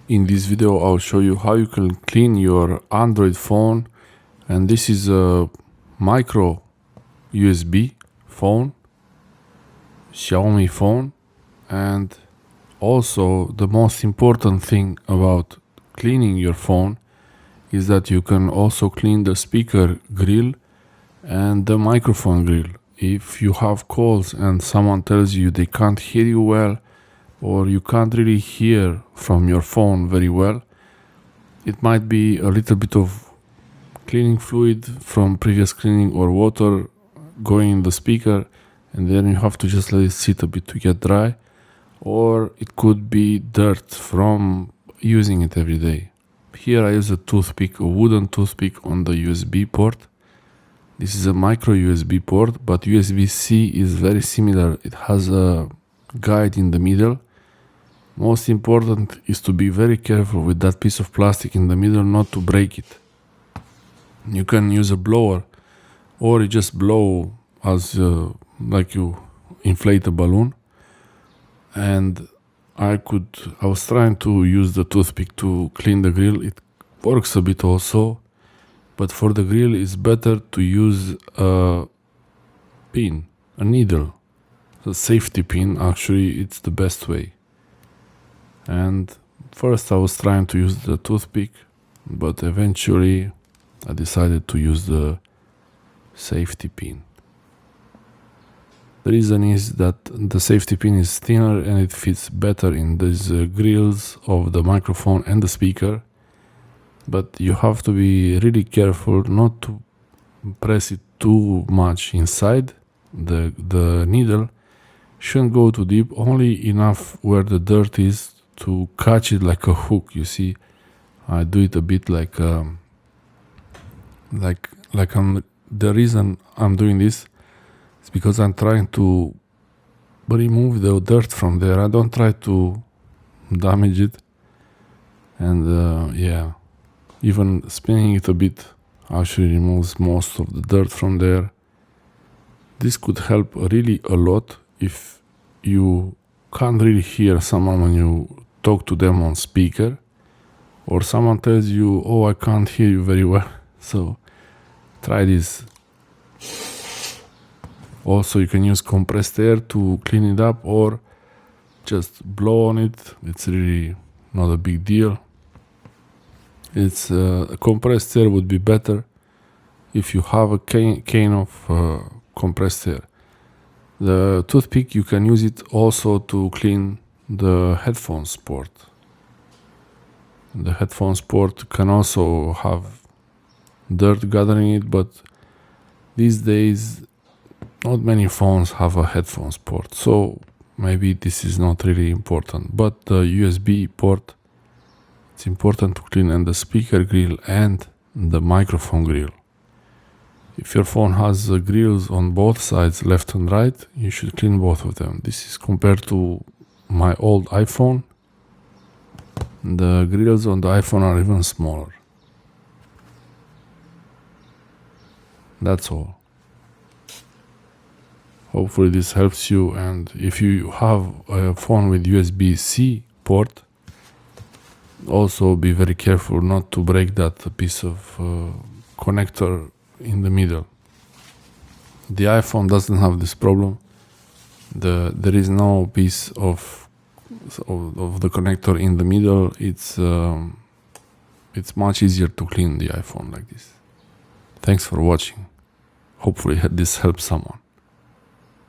In this video I'll show you how you can clean your Android phone, and this is a micro USB phone, Xiaomi phone. And also the most important thing about cleaning your phone is that you can also clean the speaker grill and the microphone grill. If you have calls and someone tells you they can't hear you well, or you can't really hear from your phone very well, it might be a little bit of cleaning fluid from previous cleaning or water going in the speaker, and then you have to just let it sit a bit to get dry. Or it could be dirt from using it every day. Here I use a toothpick, a wooden toothpick on the USB port. This is a micro USB port, but USB-C is very similar. It has a guide in the middle. Most important is to be very careful with that piece of plastic in the middle, not to break it. You can use a blower, or you just blow as like you inflate a balloon. And I was trying to use the toothpick to clean the grill. It works a bit also, but for the grill it's better to use a pin, a needle, a safety pin. Actually, it's the best way. And first I was trying to use the toothpick, but eventually I decided to use the safety pin. The reason is that the safety pin is thinner and it fits better in these grills of the microphone and the speaker. But you have to be really careful not to press it too much inside. The needle shouldn't go too deep, only enough where the dirt is to catch it like a hook. You see, I do it a bit like the reason I'm doing this is because I'm trying to remove the dirt from there. I don't try to damage it. And even spinning it a bit actually removes most of the dirt from there. This could help really a lot if you can't really hear someone when you talk to them on speaker, or someone tells you, "Oh, I can't hear you very well." So try this. Also, you can use compressed air to clean it up, or just blow on it. It's really not a big deal. Compressed air would be better if you have a can of compressed air. The toothpick, you can use it also to clean the headphones port. The headphones port can also have dirt gathering it, but these days not many phones have a headphones port, so maybe this is not really important. But the USB port, it's important to clean, and the speaker grill and the microphone grill. If your phone has grills on both sides, left and right, you should clean both of them. This is compared to my old iPhone. The grills on the iPhone are even smaller. That's all. Hopefully this helps you, and if you have a phone with USB-C port, also be very careful not to break that piece of connector in the middle. The iPhone doesn't have this problem. There is no piece of the connector in the middle. It's much easier to clean the iPhone like this. Thanks for watching. Hopefully this helps someone.